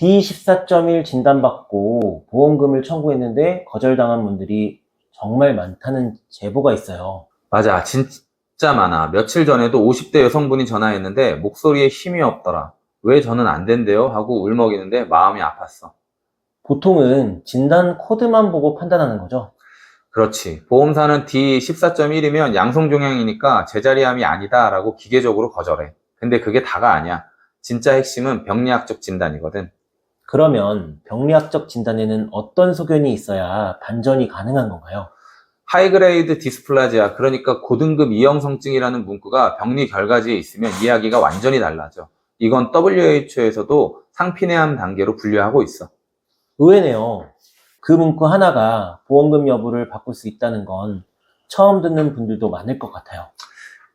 D14.1 진단받고 보험금을 청구했는데 거절당한 분들이 정말 많다는 제보가 있어요. 맞아, 진짜 많아. 며칠 전에도 50대 여성분이 전화했는데 목소리에 힘이 없더라. 왜 저는 안 된대요? 하고 울먹이는데 마음이 아팠어. 보통은 진단 코드만 보고 판단하는 거죠. 그렇지. 보험사는 D14.1이면 양성종양이니까 제자리암이 아니다 라고 기계적으로 거절해. 근데 그게 다가 아니야. 진짜 핵심은 병리학적 진단이거든. 그러면 병리학적 진단에는 어떤 소견이 있어야 반전이 가능한 건가요? 하이그레이드 디스플라지아, 그러니까 고등급 이형성증이라는 문구가 병리 결과지에 있으면 이야기가 완전히 달라져. 이건 WHO에서도 상피내암 단계로 분류하고 있어. 의외네요. 그 문구 하나가 보험금 여부를 바꿀 수 있다는 건 처음 듣는 분들도 많을 것 같아요.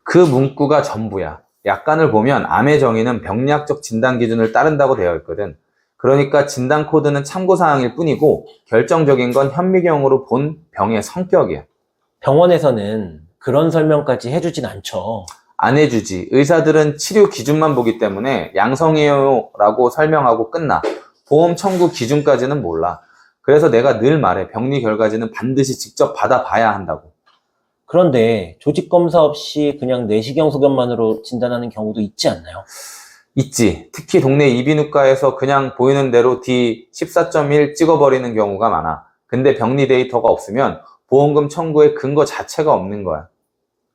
그 문구가 전부야. 약관을 보면 암의 정의는 병리학적 진단 기준을 따른다고 되어 있거든. 그러니까 진단 코드는 참고사항일 뿐이고 결정적인 건 현미경으로 본 병의 성격이야. 병원에서는 그런 설명까지 해주진 않죠. 안 해주지. 의사들은 치료 기준만 보기 때문에 양성이에요 라고 설명하고 끝나. 보험 청구 기준까지는 몰라. 그래서 내가 늘 말해. 병리 결과지는 반드시 직접 받아봐야 한다고. 그런데 조직 검사 없이 그냥 내시경 소견만으로 진단하는 경우도 있지 않나요? 있지. 특히 동네 이비인후과에서 그냥 보이는 대로 D14.1 찍어버리는 경우가 많아. 근데 병리 데이터가 없으면 보험금 청구의 근거 자체가 없는 거야.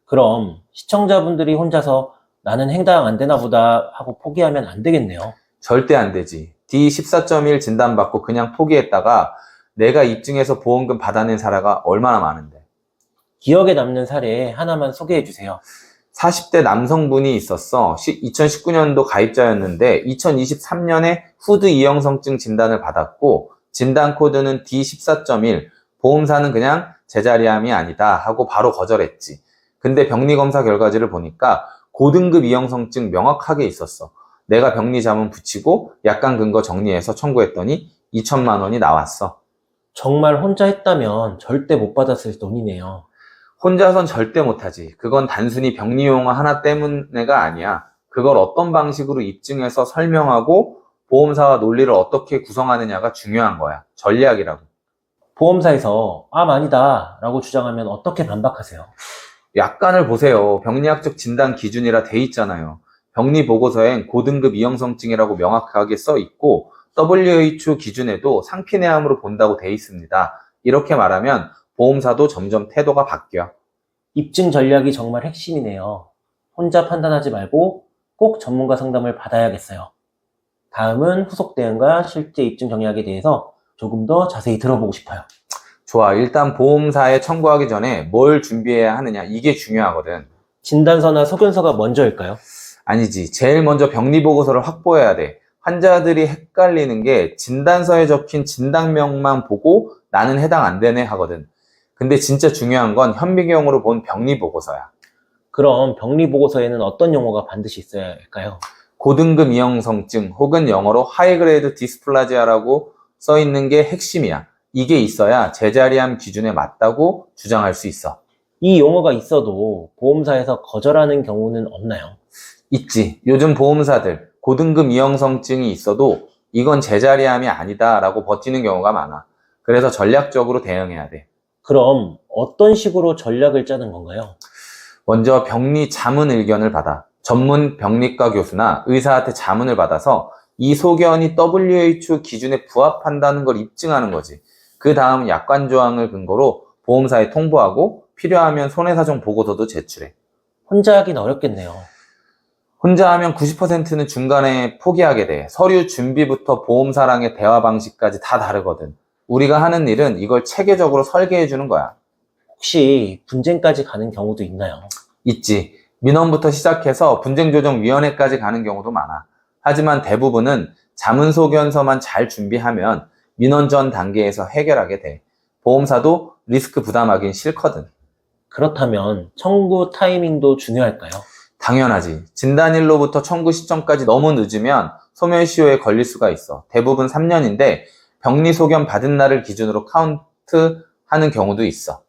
그럼 시청자분들이 혼자서 나는 해당 안 되나 보다 하고 포기하면 안 되겠네요. 절대 안 되지. D14.1 진단받고 그냥 포기했다가 내가 입증해서 보험금 받아낸 사례가 얼마나 많은데. 기억에 남는 사례 하나만 소개해 주세요. 40대 남성분이 있었어. 2019년도 가입자였는데 2023년에 후드 이형성증 진단을 받았고 진단 코드는 D14.1, 보험사는 그냥 제자리암이 아니다 하고 바로 거절했지. 근데 병리검사 결과지를 보니까 고등급 이형성증 명확하게 있었어. 내가 병리 자문 붙이고 약관 근거 정리해서 청구했더니 2천만 원이 나왔어. 정말 혼자 했다면 절대 못 받았을 돈이네요. 혼자선 절대 못하지. 그건 단순히 병리 용어 하나 때문에가 아니야. 그걸 어떤 방식으로 입증해서 설명하고 보험사와 논리를 어떻게 구성하느냐가 중요한 거야. 전략이라고. 보험사에서 암 아니다 라고 주장하면 어떻게 반박하세요? 약관을 보세요. 병리학적 진단 기준이라 돼 있잖아요. 병리 보고서엔 고등급 이형성증이라고 명확하게 써 있고 WHO 기준에도 상피내암으로 본다고 돼 있습니다. 이렇게 말하면 보험사도 점점 태도가 바뀌어. 입증 전략이 정말 핵심이네요. 혼자 판단하지 말고 꼭 전문가 상담을 받아야겠어요. 다음은 후속 대응과 실제 입증 전략에 대해서 조금 더 자세히 들어보고 싶어요. 좋아. 일단 보험사에 청구하기 전에 뭘 준비해야 하느냐. 이게 중요하거든. 진단서나 소견서가 먼저일까요? 아니지. 제일 먼저 병리 보고서를 확보해야 돼. 환자들이 헷갈리는 게 진단서에 적힌 진단명만 보고 나는 해당 안 되네 하거든. 근데 진짜 중요한 건 현미경으로 본 병리 보고서야. 그럼 병리 보고서에는 어떤 용어가 반드시 있어야 할까요? 고등급 이형성증 혹은 영어로 하이그레이드 디스플라지아라고 써 있는 게 핵심이야. 이게 있어야 제자리암 기준에 맞다고 주장할 수 있어. 이 용어가 있어도 보험사에서 거절하는 경우는 없나요? 있지. 요즘 보험사들 고등급 이형성증이 있어도 이건 제자리암이 아니다 라고 버티는 경우가 많아. 그래서 전략적으로 대응해야 돼. 그럼 어떤 식으로 전략을 짜는 건가요? 먼저 병리 자문 의견을 받아 전문 병리과 교수나 의사한테 자문을 받아서 이 소견이 WHO 기준에 부합한다는 걸 입증하는 거지. 그 다음 약관 조항을 근거로 보험사에 통보하고 필요하면 손해사정 보고서도 제출해. 혼자 하긴 어렵겠네요. 혼자 하면 90%는 중간에 포기하게 돼. 서류 준비부터 보험사랑의 대화 방식까지 다 다르거든. 우리가 하는 일은 이걸 체계적으로 설계해 주는 거야. 혹시 분쟁까지 가는 경우도 있나요? 있지. 민원부터 시작해서 분쟁조정위원회까지 가는 경우도 많아. 하지만 대부분은 자문소견서만 잘 준비하면 민원 전 단계에서 해결하게 돼. 보험사도 리스크 부담하긴 싫거든. 그렇다면 청구 타이밍도 중요할까요? 당연하지. 진단일로부터 청구 시점까지 너무 늦으면 소멸시효에 걸릴 수가 있어. 대부분 3년인데 병리소견 받은 날을 기준으로 카운트하는 경우도 있어.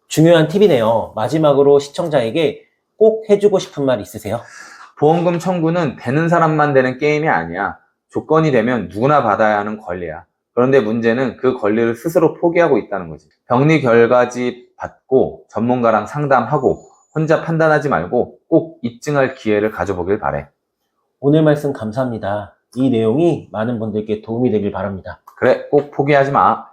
중요한 팁이네요. 마지막으로 시청자에게 꼭 해주고 싶은 말 있으세요? 보험금 청구는 되는 사람만 되는 게임이 아니야. 조건이 되면 누구나 받아야 하는 권리야. 그런데 문제는 그 권리를 스스로 포기하고 있다는 거지. 병리 결과지 받고 전문가랑 상담하고 혼자 판단하지 말고 꼭 입증할 기회를 가져보길 바래. 오늘 말씀 감사합니다. 이 내용이 많은 분들께 도움이 되길 바랍니다. 그래, 꼭 포기하지 마.